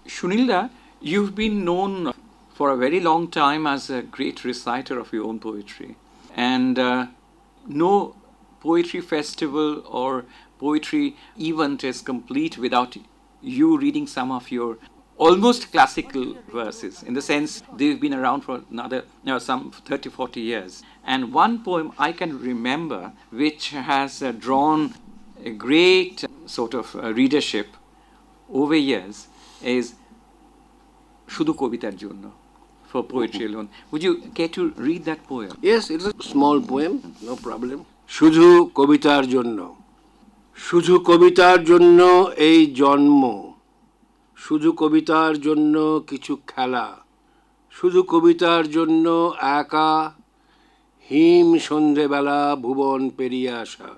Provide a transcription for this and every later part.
Shunilda, you've been known for a very long time as a great reciter of your own poetry. And no poetry festival or poetry event is complete without you reading some of your almost classical verses. In the sense, they've been around for another some 30, 40 years. And one poem I can remember which has drawn a great sort of readership over years is Shudu Kobitar Jonno, for poetry alone. Would you care to read that poem? Yes, it's a small poem, no problem. শুধু কবিতার জন্য, শুধু কবিতার জন্য এই জন্ম, শুধু কবিতার জন্য কিছু খেলা, শুধু কবিতার জন্য একা হিম সন্ধেবেলা ভুবন পেরিয়ে আসা,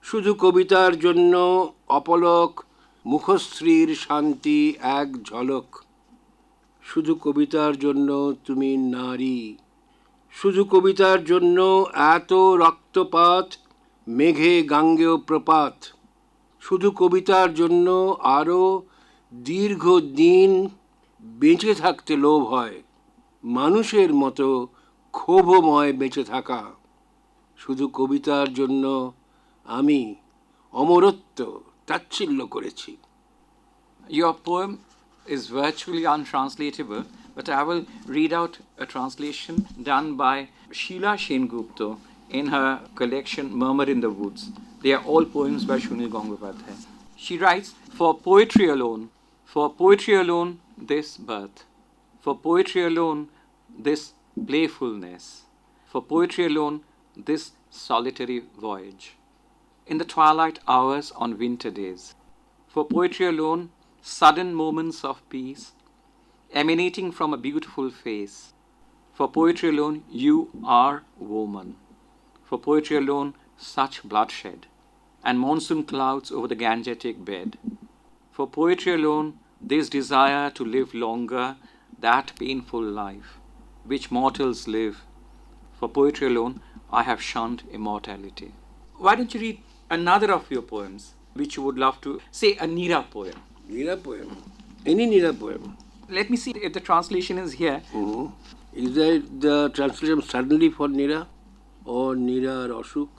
শুধু কবিতার জন্য অপলক মুখশ্রীর শান্তি এক ঝলক, শুধু কবিতার জন্য তুমি নারী, শুধু কবিতার জন্য এত রক্তপাত মেঘে গাঙ্গেয় প্রপাত, শুধু কবিতার জন্য আরও দীর্ঘ দিন বেঁচে থাকতে লোভ হয়, মানুষের মতো ক্ষোভময় বেঁচে থাকা, শুধু কবিতার জন্য আমি অমরত্ব তাচ্ছিল্য করেছি। Your poem is virtually untranslatable, but I will read out a translation done by Sheila Sengupta in her collection Murmur in the Woods. They are all poems by Sunil Gangopadhyay. She writes, for poetry alone, this birth, for poetry alone, this playfulness, for poetry alone, this solitary voyage, in the twilight hours on winter days, for poetry alone, sudden moments of peace emanating from a beautiful face, for poetry alone, you are woman, for poetry alone, such bloodshed and monsoon clouds over the Gangetic bed, for poetry alone, this desire to live longer, that painful life which mortals live, for poetry alone, I have shunned immortality. Why don't you read another of your poems which you would love to, say a Nira poem? Nira poem, any Nira poem. Let me see if the translation is here. Is that the translation suddenly for Nira or Nira Ashuk?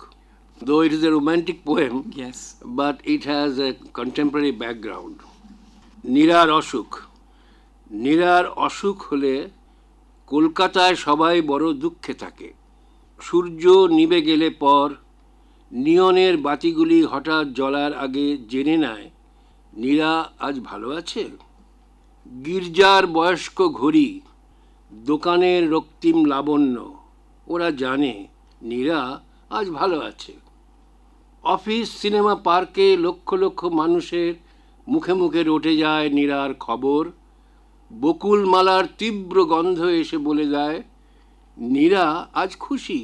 Though it is a romantic poem, Yes. but it has a contemporary background. নীরার অসুখ, নীরার অসুখ হলে কলকাতায় সবাই বড় দুঃখে থাকে। সূর্য নিভে গেলে পর নিয়নের বাতিগুলি হঠাৎ জ্বলার আগে জেনে নেয় নীরা আজ ভালো আছে। গির্জার বয়স্ক ঘড়ি, দোকানের রক্তিম লাবণ্য, ওরা জানে নীরা আজ ভালো আছে। অফিস সিনেমা পার্কে লক্ষ লক্ষ মানুষের মুখে মুখে রটে যায় নীরার খবর। বকুলমালার তীব্র গন্ধ এসে বলে দেয় নীরা আজ খুশি।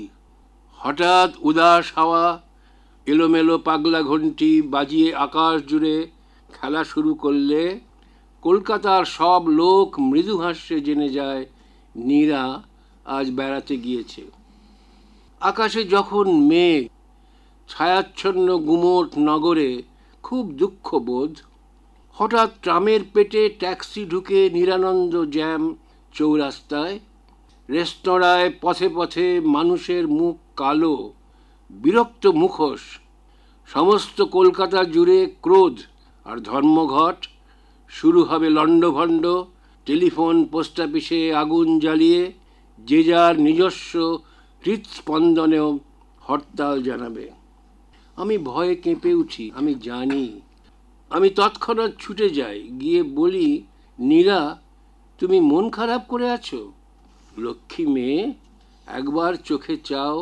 হঠাৎ উদাস হাওয়া এলোমেলো পাগলা ঘণ্টি বাজিয়ে আকাশ জুড়ে খেলা শুরু করলে কলকাতার সব লোক মৃদু হাস্যে জেনে যায় নীরা আজ বেড়াতে গিয়েছে। আকাশে যখন মেঘ, ছায়াচ্ছন্ন গুমোট নগরে খুব দুঃখবোধ। হঠাৎ ট্রামের পেটে ট্যাক্সি ঢুকে নিরানন্দ জ্যাম চৌরাস্তায়। রেস্তোরাঁয় পথে পথে মানুষের মুখ কালো, বিরক্ত মুখোশ। সমস্ত কলকাতা জুড়ে ক্রোধ আর ধর্মঘট। শুরু হবে লণ্ডভণ্ড। টেলিফোন পোস্ট অফিসে আগুন জ্বালিয়ে যে যার নিজস্ব হৃৎস্পন্দনেও হরতাল জানাবে। আমি ভয়ে কেঁপে উঠি, আমি জানি। আমি তৎক্ষণাৎ ছুটে যাই, গিয়ে বলি নীরা তুমি মন খারাপ করে আছো? লক্ষ্মী মেয়ে, একবার চোখে চাও,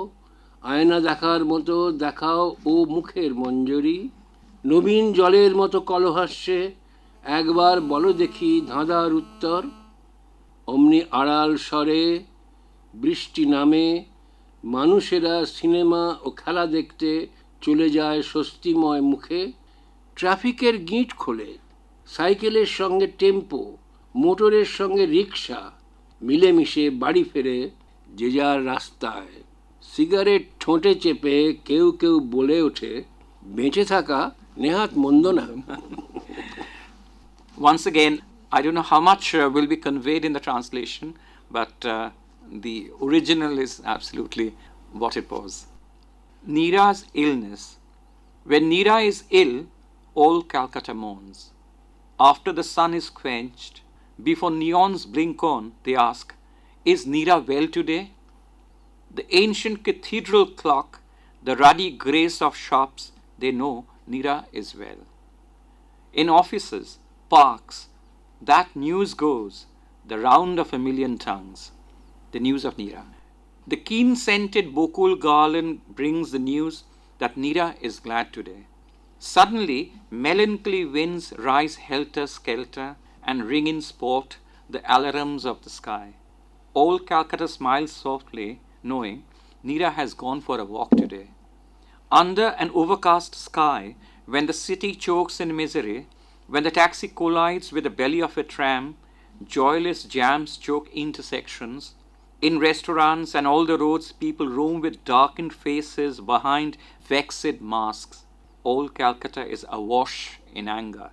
আয়না দেখার মতো দেখাও ও মুখের মঞ্জরি। নবীন জলের মতো কলহাস্যে একবার বলো দেখি ধাঁধার উত্তর। অমনি আড়াল স্বরে বৃষ্টি নামে, মানুষেরা সিনেমা ও খেলা দেখতে চলে যায় স্বস্তিময় মুখে। ট্রাফিকের গিঁট খোলে, সাইকেলের সঙ্গে টেম্পো, মোটরের সঙ্গে রিক্সা মিলেমিশে বাড়ি ফেরে যে যার রাস্তায়। সিগারেট ঠোঁটে চেপে কেউ কেউ বলে ওঠে বেঁচে থাকা নেহাত মন্দ না। Once again, I don't know how much will be conveyed in the translation, but the original is absolutely what it was. Niras Illness. When Nira is ill, all Calcutta mourns. After the sun is quenched, before neons blink on, they ask, "Is Nira well today?" The ancient cathedral clock, the ruddy grace of shops, they know Nira is well. In offices, parks, that news goes, the round of a million tongues, the news of Nira. The keen-scented bokul garland brings the news that Nira is glad today. Suddenly, melancholy winds rise helter-skelter and ring in sport the alarums of the sky. All Calcutta smiles softly, knowing Nira has gone for a walk today. Under an overcast sky, when the city chokes in misery, when the taxi collides with the belly of a tram, joyless jams choke intersections. In restaurants and all the roads, people roam with darkened faces behind vexed masks. All Calcutta is awash in anger.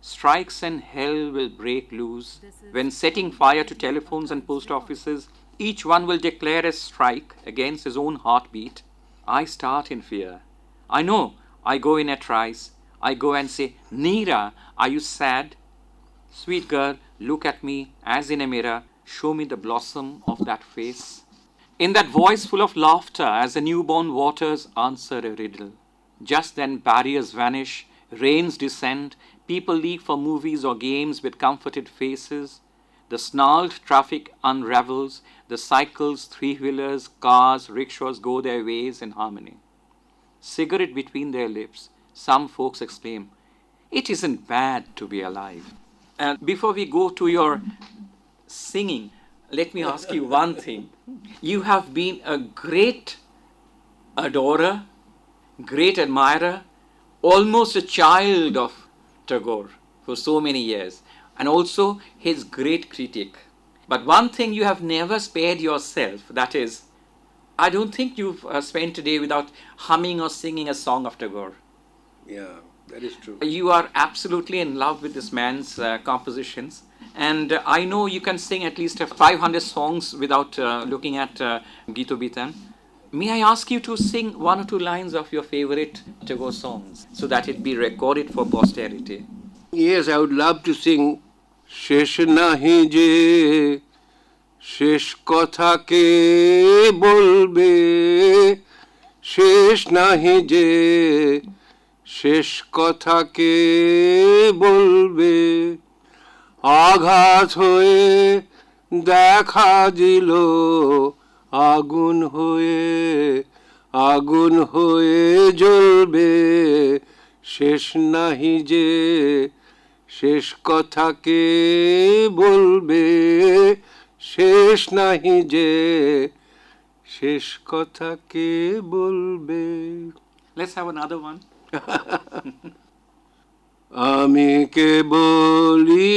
Strikes and hell will break loose. When setting fire to telephones and post offices, each one will declare a strike against his own heartbeat. I start in fear. I know. I go in a trice. I go and say, "Nira, are you sad? Sweet girl, look at me as in a mirror. Show me the blossom of that face." In that voice full of laughter, as the newborn waters answer a riddle. Just then barriers vanish, rains descend, people leave for movies or games with comforted faces. The snarled traffic unravels, the cycles, three-wheelers, cars, rickshaws go their ways in harmony. Cigarette between their lips, some folks exclaim, "It isn't bad to be alive." And before we go to your singing, let me ask you one thing. You have been a great adorer, great admirer, almost a child of Tagore for so many years, and also his great critic. But one thing you have never spared yourself, that is, I don't think you've spent a day without humming or singing a song of Tagore. Yeah, that is true. You are absolutely in love with this man's compositions. And I know you can sing at least 500 songs without looking at Gito Bitan. May I ask you to sing one or two lines of your favorite Tagore songs so that it be recorded for posterity? Yes, I would love to sing Shesh nahi je Shesh kotha ke bolbe Shesh nahi je Shesh kotha ke bolbe আঘাত হয়ে দেখা দিল আগুন হয়ে জ্বলবে শেষ নাহি যে শেষ কথা কে বলবে শেষ নাহি যে শেষ কথা কে বলবে Let's have another one. আমি কেবলি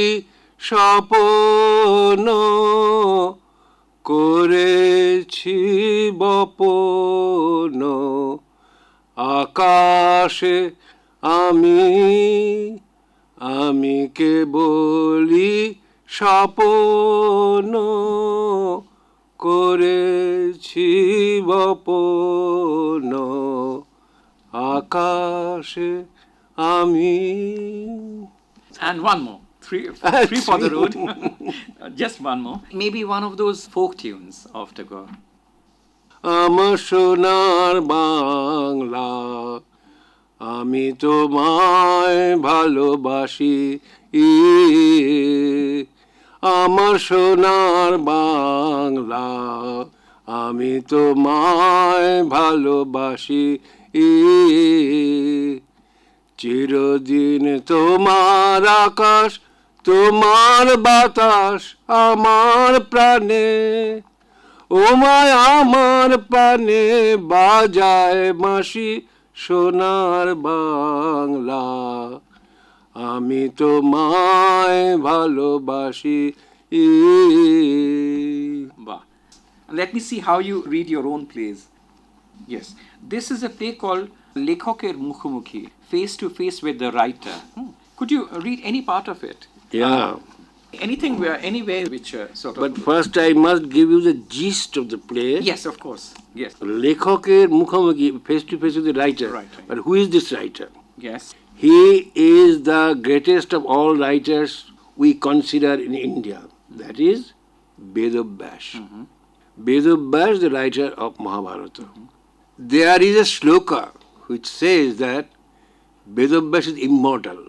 স্বপ্ন করেছি বপন আকাশে আমি কেবলি স্বপ্ন করেছি বপন আকাশে আমি And one more. Three for the road. Just one more. Maybe one of those folk tunes of Tagore. আমার সোনার বাংলা আমি তোমায় ভালোবাসি আমার সোনার বাংলা আমি তোমায় ভালোবাসি চিরদিন তোমার আকাশ তোমার বাতাস আমার প্রাণে ওমায় আমার প্রাণে বাজায় বাঁশি সোনার বাংলা আমি তোমায় ভালোবাসি Wow. Let me see how you read your own plays. Yes. This is a play called Lekhoker Mukhomukhi, Face to Face with the Writer. Could you read any part of it? Yeah. Anything where, anywhere which sort of. But first I must give you the gist of the play. Yes, of course. Yes. লেখকের মুখোমুখি, face to face with the writer. Right. But who is this writer? Yes. He is the greatest of all writers we consider in India. That is Vedavyas. Vedavyas, the writer of Mahabharata. There is a shloka which says that Vedavyas is immortal.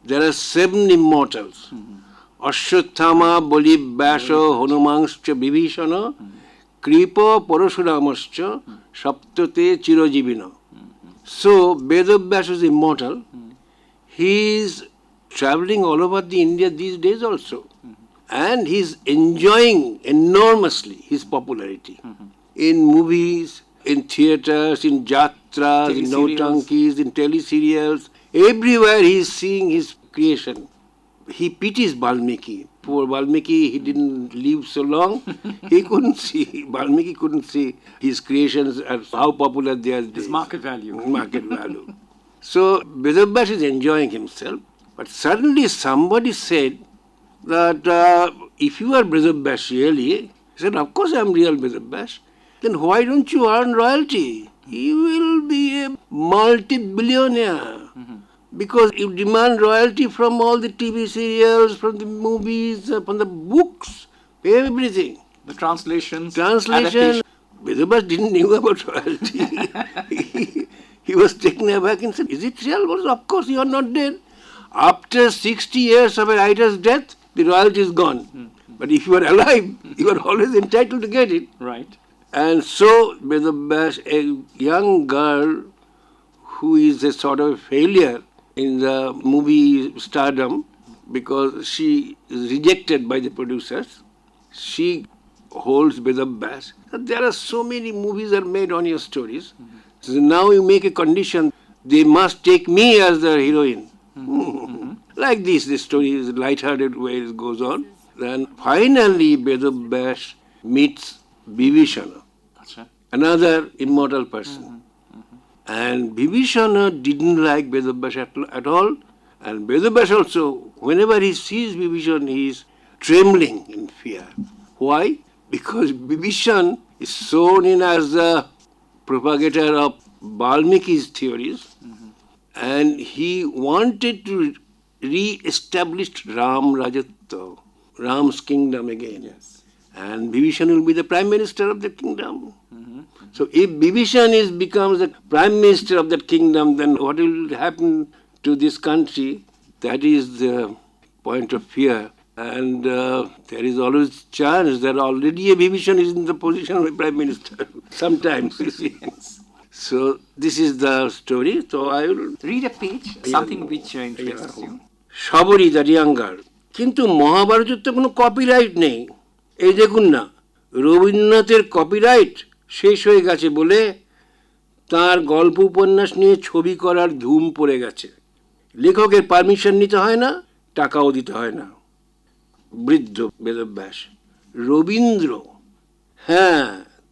There are 7 immortals. Ashwathama, Bali, Vyasa, Hanumanscha, Vibhishana, Kripa, Parashuramascha, Saptate, Chirajivina. So, Vedavyas is immortal. He is traveling all over the India these days also. And he is enjoying enormously his popularity. In movies, in theatres, in jatras, in nautankis, in teleserials. Everywhere he is seeing his creation. He pities Valmiki. Poor Valmiki, he didn't live so long. Valmiki couldn't see his creations and how popular they are. His market value. Market value. So, Vedavyas is enjoying himself. But suddenly somebody said that if you are Vedavyas really, he said, of course I am real Vedavyas. Then why don't you earn royalty? You will be a multi-billionaire. Because you demand royalty from all the TV serials, from the movies, from the books, everything. The translation. Vedavyas didn't know about royalty. he was taken aback and said, is it real? Well, of course you are not dead. After 60 years of a writer's death, the royalty is gone. But if you are alive, you are always entitled to get it. Right. And so, Vedavyas, a young girl who is a sort of failure in the movie stardom because she is rejected by the producers, she holds Vedavyas. There are so many movies are made on your stories. So now you make a condition, they must take me as the heroine. Like this, the story is light-hearted way it goes on. Then finally Vedavyas meets Vibhishana, another immortal person. And Vibhishana didn't like Vedavyas at all. And Vedavyas also, whenever he sees Vibhishana, he is trembling in fear. Why? Because Vibhishana is shown in as the propagator of Valmiki's theories. And he wanted to re-establish Ram Rajatva, Ram's kingdom again. Yes. And Vibhishana will be the prime minister of the kingdom. So if Vibhishana becomes the prime minister of that kingdom, then what will happen to this country? That is the point of fear. And there is always chance that already a Vibhishana is in the position of a prime minister. Sometimes, you see. So this is the story. So I will read a page, something which interests you. Shabari, the young girl. কিন্তু মহাভারতের তো কোনো copyright নেই। এই দেখুন না, রবীন্দ্রনাথের copyright শেষ হয়ে গেছে বলে তার গল্প উপন্যাস নিয়ে ছবি করার ধুম পড়ে গেছে। লেখকের পারমিশন নিতে হয় না, টাকাও দিতে হয় না। বৃদ্ধ বেদব্যাস, রবীন্দ্র, হ্যাঁ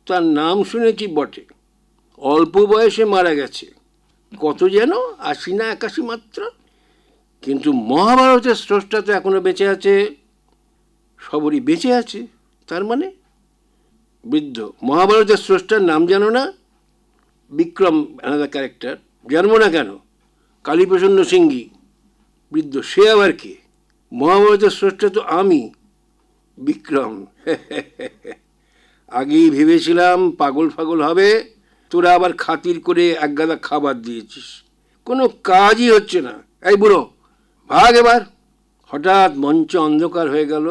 তার নাম শুনেছি বটে, অল্প বয়সে মারা গেছে, কত যেন ৮০ না ৮১ মাত্র। কিন্তু মহাভারতের স্রষ্টা তো এখনো বেঁচে আছে। সবরই বেঁচে আছে, তার মানে? বৃদ্ধ, মহাভারতের স্রষ্টার নাম জানো না? বিক্রম, অ্যানাদার ক্যারেক্টার, জানবো না কেন? কালীপ্রসন্ন সিংহী। বৃদ্ধ, সে আবার কে? মহাভারতের স্রষ্টা তো আমি, বিক্রম। আগেই ভেবেছিলাম পাগল ফাগল হবে, তোরা আবার খাতির করে একগাদা খাবার দিয়েছিস, কোনো কাজই হচ্ছে না। এই বুড়ো, ভাগ এবার। হঠাৎ মঞ্চ অন্ধকার হয়ে গেল,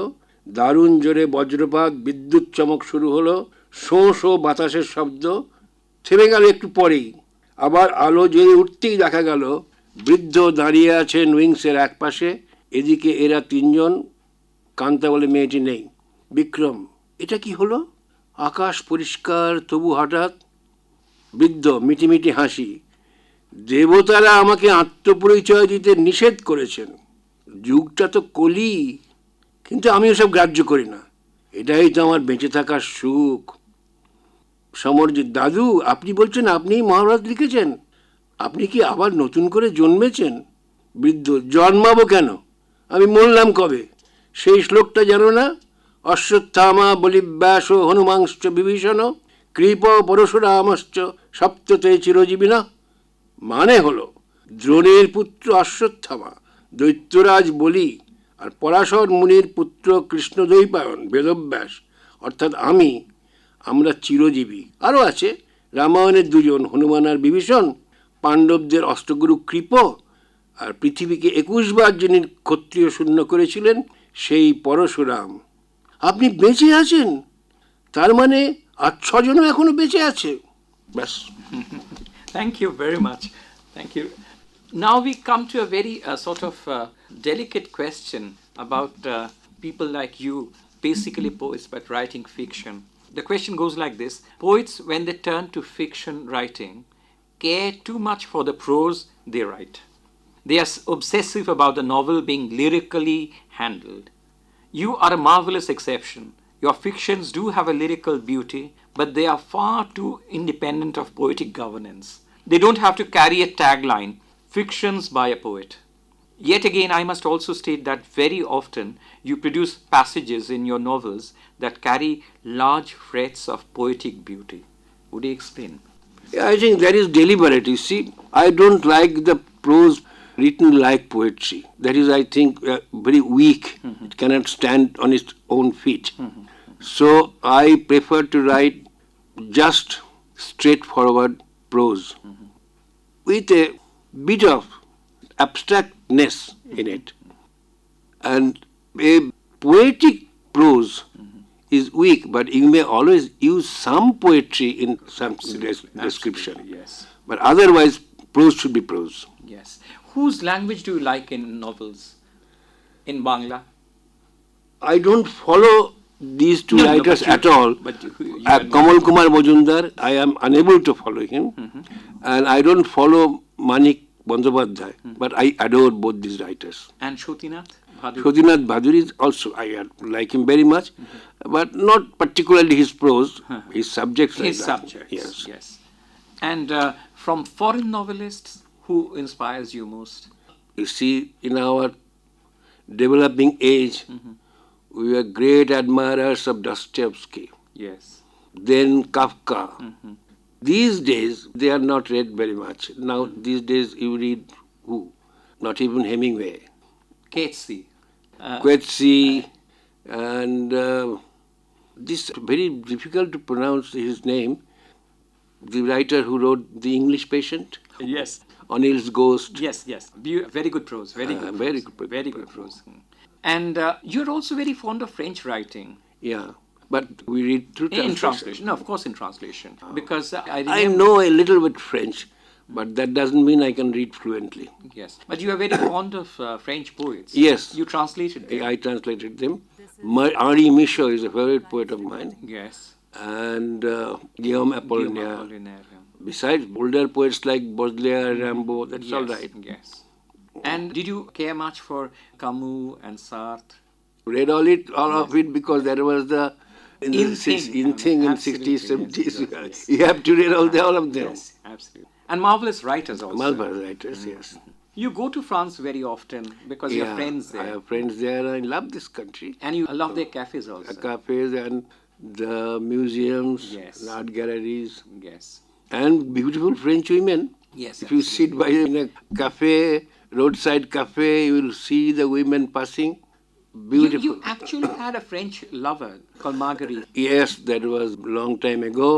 দারুণ জোরে বজ্রপাত, বিদ্যুৎ চমক শুরু হলো, শোঁ শোঁ বাতাসের শব্দ থেমে গেল একটু পরেই। আবার আলো জ্বলে উঠতেই দেখা গেল বৃদ্ধ দাঁড়িয়ে আছেন উইংসের এক পাশে, এদিকে এরা তিনজন, কান্তা বলে মেয়েটি নেই। বিক্রম, এটা কি হলো? আকাশ পরিষ্কার, তবু হঠাৎ। বৃদ্ধ, মিটিমিটি হাসি, দেবতারা আমাকে আত্মপরিচয় দিতে নিষেধ করেছেন, যুগটা তো কলি, কিন্তু আমি ওসব গ্রাহ্য করি না, এটাই তো আমার বেঁচে থাকার সুখ। সমরজিৎ, দাদু আপনি বলছেন আপনিই মহাভারত লিখেছেন? আপনি কি আবার নতুন করে জন্মেছেন? বৃদ্ধ, জন্মাবো কেন, আমি মরলাম কবে? সেই শ্লোকটা জানো না? অশ্বত্থামা বলিব্যাস হনুমাংশ্চ বিভীষণ কৃপ পরশুরামশ্চ সপ্ততে চিরজীবিনা। মানে হলো দ্রোণের পুত্র অশ্বত্থামা, দৈত্যরাজ বলি আর পরাশর মুনির পুত্র কৃষ্ণদ্বৈপায়ন বেদব্যাস অর্থাৎ আমরা চিরজীবী। আরও আছে রামায়ণের দুজন হনুমান আর বিভীষণ, পাণ্ডবদের অষ্টগুরু কৃপ, আর পৃথিবীকে 21 বার যিনি ক্ষত্রিয় শূন্য করেছিলেন সেই পরশুরাম। আপনি বেঁচে আছেন, তার মানে আর 6 জনও এখনো বেঁচে আছে। ব্যাস। Thank you very much. Thank you. Now we come to a very sort of delicate question about people like you, basically poets but writing fiction. The question goes like this: poets, when they turn to fiction writing, care too much for the prose they write. They are obsessive about the novel being lyrically handled. You are a marvelous exception. Your fictions do have a lyrical beauty, but they are far too independent of poetic governance. They don't have to carry a tagline, fictions by a poet. Yet again, I must also state that very often you produce passages in your novels that carry large threads of poetic beauty. Would you explain? I think that is deliberate. You see, I don't like the prose written like poetry. That is, I think, very weak. It cannot stand on its own feet. So I prefer to write just straightforward prose with a bit of abstractness in it. And a poetic prose is weak, but you may always use some poetry in some description. Yes. But otherwise, prose should be prose. Yes. Whose language do you like in novels? In Bangla? I don't follow these two writers at all. But Kamal Kumar Majumdar, I am unable to follow him. And I don't follow Manik Bandyopadhyay. But I adore both these writers. And Shotinath Bhaduri? Shotinath Bhaduri is also, I like him very much. But not particularly his prose, his subjects. His subjects, Yes. yes. And from foreign novelists, who inspires you most? You see, in our developing age, we were great admirers of Dostoevsky, Yes. then Kafka. These days, they are not read very much. Now, these days, you read who? Not even Hemingway. Keatsi. Coetzee, and this very difficult to pronounce his name, the writer who wrote The English Patient, Yes. O'Neill's Ghost. Yes, yes. Very good prose. Very good. very prose. good- Very good prose. And you're also very fond of French writing. Yeah, but we read through In translation. No, of course in translation. Because I I remember... know a little bit French, but that doesn't mean I can read fluently. Yes. But you are very fond of French poets. Yes. You translated them. I translated them. Henri Michaud is a favorite poet of mine, Yes. and Guillaume Apollinaire. Apollinaire, yeah. Besides older poets like Baudelaire, Rimbaud, that's all right. Yes. And did you care much for Camus and Sartre? Read all of it because there was the in thing. in Absolutely, 60s, 70s. yes. You have to read all of them. Yes, absolutely. And marvelous writers also. Malbas writers, yes. You go to France very often because you have friends I there. have friends there. I love this country. And you love their cafes also. The cafes and the museums, Yes. the art galleries, Yes. and beautiful French women. Yes. If you sit by in a cafe, roadside cafe, you will see the women passing. Beautiful. You actually had a French lover called Marguerite. Yes, that was a long time ago.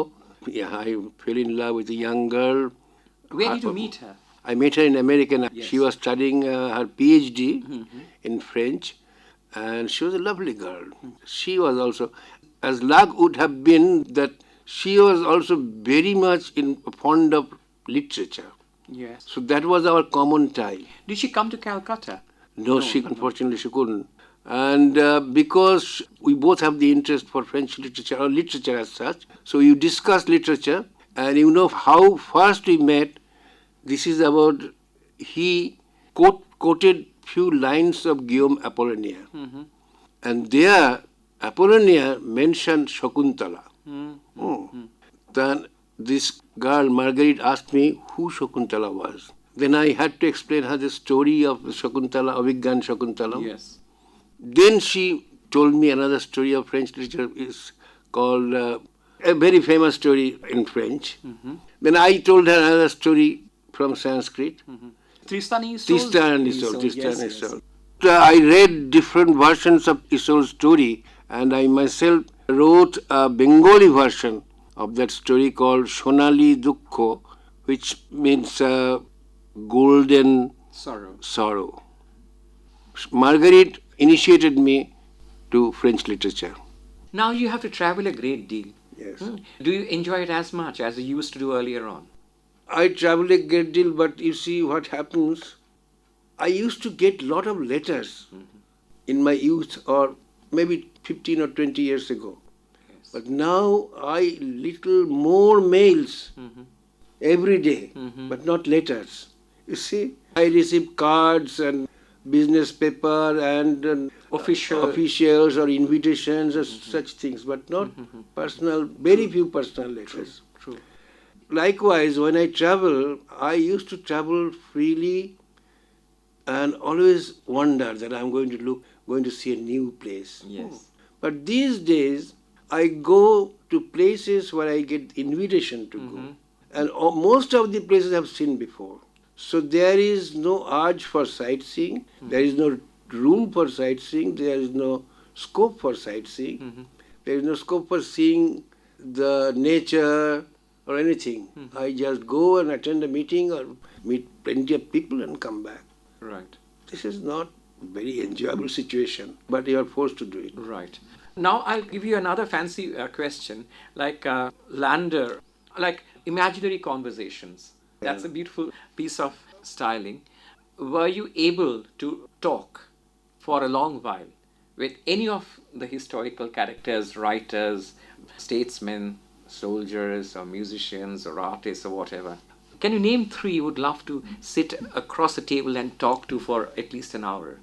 Yeah, I fell in love with a young girl. Where did you meet her? I met her in America. Yes. She was studying her PhD in French, and she was a lovely girl. She was also, as luck would have been, that she was also very much fond of literature. Yes. So that was our common tie. Did she come to Calcutta? No, unfortunately she couldn't. And because we both have the interest for French literature or literature as such, so you discuss literature, and you know how first we met. This is about, he quoted few lines of Guillaume Apollinaire. And there, Apollinaire mentioned Shakuntala. Then this girl, Marguerite, asked me who Shakuntala was. Then I had to explain her the story of Shakuntala, Abhigyan Shakuntala. Yes. Then she told me another story of French literature is called a very famous story in French. Then I told her another story from Sanskrit. Tristan and Isolde. Tristan and Isolde. Tristan and Yes. Isolde. I read different versions of Isolde's story, and I myself wrote a Bengali version of that story called Shonali Dukkho, which means golden sorrow. Marguerite initiated me to French literature. Now you have to travel a great deal. Yes. Do you enjoy it as much as you used to do earlier on? I travel a great deal, but you see what happens. I used to get a lot of letters in my youth, or maybe 15 or 20 years ago. Yes. But now I little more mails every day, but not letters. You see, I receive cards and business paper and officials or invitations or such things, but not personal, very few personal letters. True. Likewise, when I travel, I used to travel freely and always wonder that I'm going to see a new place. Yes. But these days, I go to places where I get invitation to go, and most of the places I've seen before. So there is no urge for sightseeing, there is no room for sightseeing, there is no scope for sightseeing, there is no scope for seeing the nature or anything. I just go and attend a meeting or meet plenty of people and come back. Right. This is not a very enjoyable situation, but you are forced to do it. Right. Now I'll give you another fancy question, like Lander, like imaginary conversations. That's a beautiful piece of styling. Were you able to talk for a long while with any of the historical characters, writers, statesmen, soldiers, or musicians, or artists, or whatever? Can you name three you would love to sit across a table and talk to for at least an hour?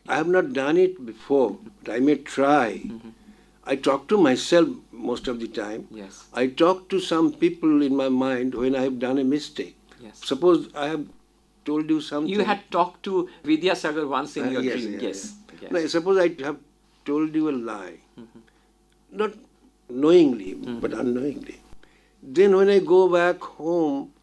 I have not done it before, but I may try. I talk to myself most of the time. Yes. I talk to some people in my mind when I have done a mistake. Yes. Suppose I have told you something. You had talked to Vidyasagar once in your yes, dream. yeah, Yes. yeah. Yes. No, suppose I have told you a lie. Not knowingly, but unknowingly. Then when I go back home,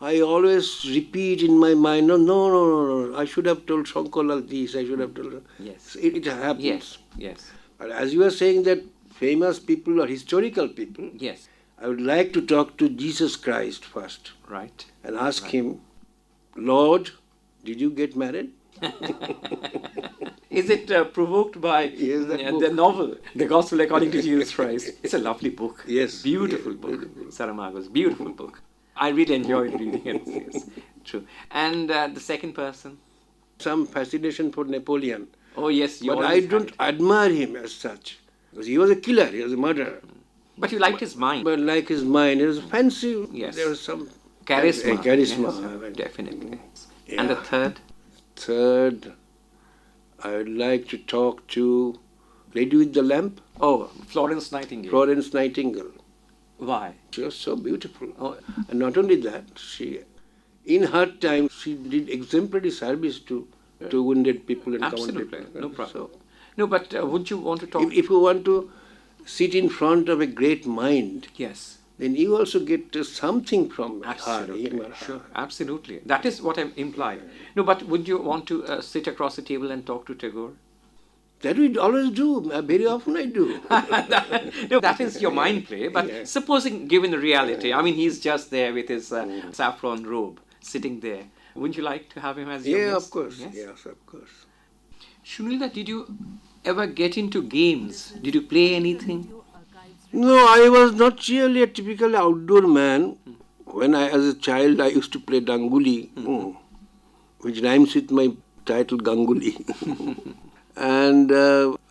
I always repeat in my mind, no, I should have told Shankolal this, I should have told... Yes. It happens. Yes. Yes. But as you are saying that famous people or historical people, Yes. I would like to talk to Jesus Christ first Right. and ask him, Lord, did you get married? Is it provoked by Yes, that book. the novel, The Gospel According to Jesus Christ? It's a lovely book. Yes. Beautiful Yes, book. beautiful. Saramago's beautiful book. I really enjoyed reading it. Yes. True. And the second person? Some fascination for Napoleon. Oh, yes. You But I always had don't it. admire him as such. Because he was a killer, he was a murderer. But you liked his mind. But like his mind, it was fancy. Yes. There was some Charisma. charisma. Yes, definitely. Yeah. And the third? Third, I would like to talk to Lady with the Lamp, Oh, Florence Nightingale. Florence Nightingale. Why? She was so beautiful. Oh, And not only that, in her time, she did exemplary service to wounded people and common absolutely. people. No problem. So, No, but would you want to talk? if you want to sit in front of a great mind, Yes. then you also get something from Absolutely. her. him or her. Sure. Absolutely. That is what I'm implied. No, but would you want to sit across the table and talk to Tagore? That we always do. Very often I do. No, that is your mind play. But Yeah. supposing, given the reality, I mean, he's just there with his saffron robe, sitting there. Wouldn't you like to have him as your Yeah, guest? of course. Yes? Yes, of course. Shunilda, did you ever get into games? Did you play anything? No, I was not really a typical outdoor man. When as a child, I used to play Danguli, which rhymes with my title Ganguli. And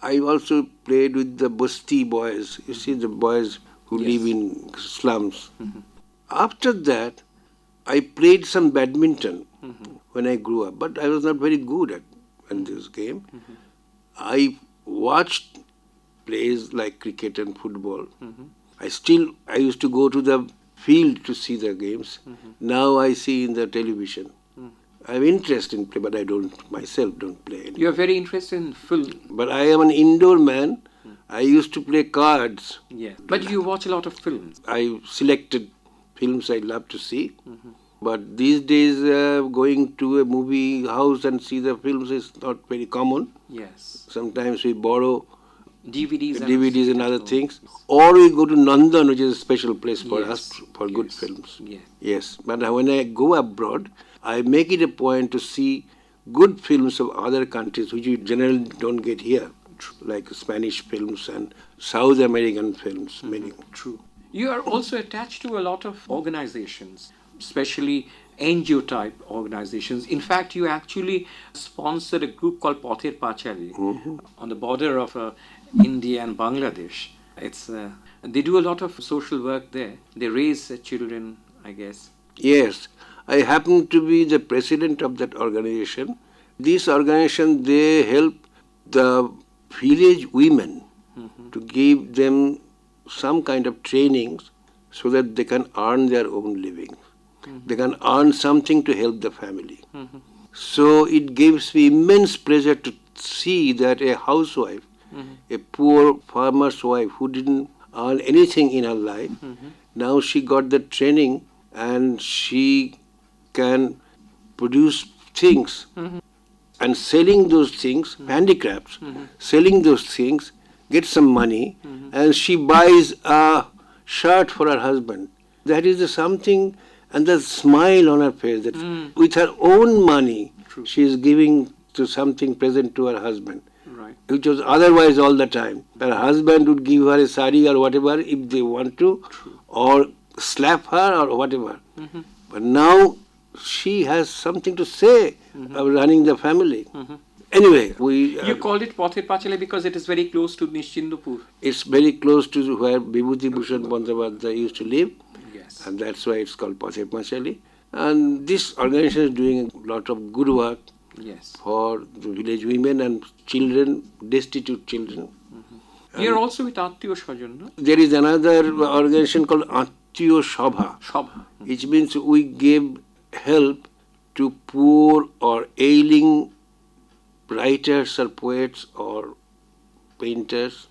I also played with the Basti boys. You see, the boys who live in slums. After that, I played some badminton when I grew up, but I was not very good at this game. I watched plays like cricket and football. I used to go to the field to see the games. Now I see in the television. I have interest in play, but I don't play any. You are very interested in film. But I am an indoor man. I used to play cards. Yes. But you watch a lot of films. I selected films I love to see. But these days, going to a movie house and see the films is not very common. Yes. Sometimes we borrow DVDs and other things. Or we go to Nandan, which is a special place for us for good Yes. films. Yes. Yes. But when I go abroad, I make it a point to see good films of other countries, which you generally don't get here, like Spanish films and South American films. Many. True. You are also attached to a lot of organizations, especially NGO type organizations. In fact, you actually sponsored a group called Pother Pachali on the border of India and Bangladesh. They do a lot of social work there. They raise children, I guess. Yes. I happen to be the president of that organization. This organization, they help the village women to give them some kind of trainings so that they can earn their own living. They can earn something to help the family. So it gives me immense pleasure to see that a housewife, a poor farmer's wife who didn't earn anything in her life, now she got the training and she can produce things and selling those things, handicrafts, selling those things, get some money, and she buys a shirt for her husband. That is the something, and the smile on her face, that with her own money, she is giving to something present to her husband, Right. which was otherwise all the time. Her husband would give her a sari or whatever if they want to, or slap her or whatever. But now she has something to say of running the family. Anyway, You called it Pother Pachali because it is very close to Nishchindupur. it's very close to where Vibhuti Bhushan Bandyopadhyay used to live, Yes. and that's why it's called Pother Pachali. And this organization is doing a lot of good work Yes. for the village women and children, destitute children. You're also with Attiyo Shajan, no? There is another organization called Attiyo Sabha, Shobha. which means we give help to poor or ailing writers or poets or painters.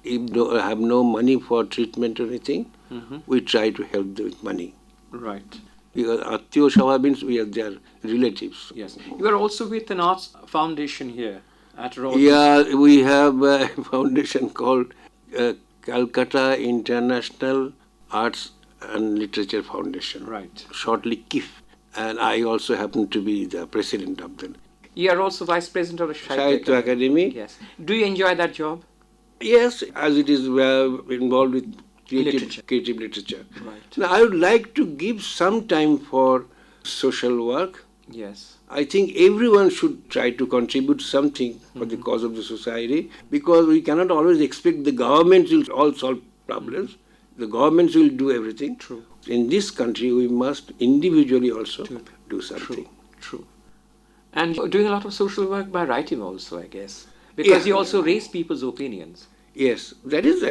If they have no money for treatment or anything, we try to help them with money. Right. Because Attiyo Sabha means we are their relatives. Yes. You are also with an arts foundation here at Rhodes. Yeah, we have a foundation called Calcutta International Arts and Literature Foundation. Right. Shortly KIF. And I also happen to be the president of that. You are also vice president of the Sahitya Akademi. Yes. Do you enjoy that job? Yes, as it is involved with Literature. creative literature. Right. Now, I would like to give some time for social work. Yes. I think everyone should try to contribute something for the cause of the society, because we cannot always expect the governments will all solve problems. The governments will do everything. True. In this country, we must individually also do something. True. And you're doing a lot of social work by writing also, I guess. Because you also raise people's opinions. Yes, that is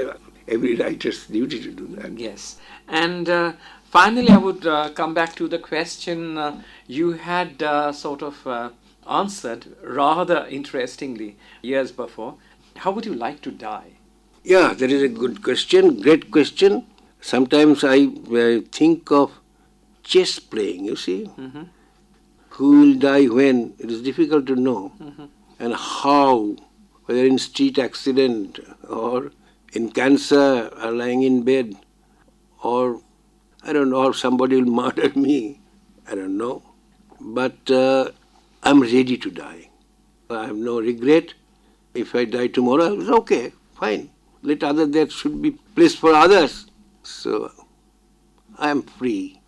every writer's duty to do that. Yes. And finally, I would come back to the question you had sort of answered rather interestingly years before. How would you like to die? Yeah, that is a good question, great question. Sometimes I think of chess playing, you see. Who will die when? It is difficult to know. And how, whether in street accident or in cancer or lying in bed, or I don't know, or somebody will murder me. I don't know. But I'm ready to die. I have no regret. If I die tomorrow, it's okay, fine. Let other death should be place for others. So I am free.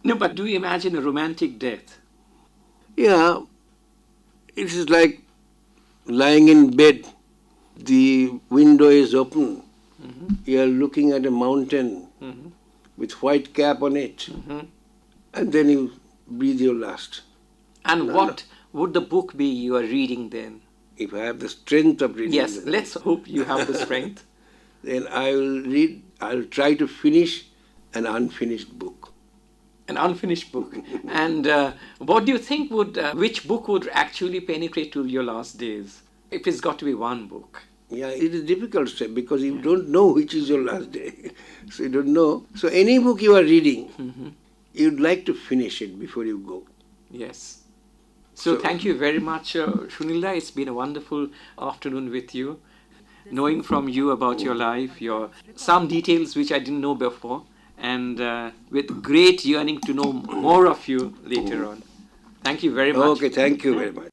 No, but do you imagine a romantic death? Yeah, it is like lying in bed. The window is open. You are looking at a mountain with white cap on it. And then you breathe your last. And what would the book be you are reading then? If I have the strength of reading, Yes, let's hope you have the strength. then I will read. I will try to finish an unfinished book. An unfinished book. And what do you think which book would actually penetrate to your last days? If it's got to be one book. Yeah, it is difficult to say because you don't know which is your last day. So you don't know. So any book you are reading, you'd like to finish it before you go. Yes. So thank you very much, Sunilda. It's been a wonderful afternoon with you. Knowing from you about your life, some details which I didn't know before, and with great yearning to know more of you later on. Thank you very much. Okay, thank you very much.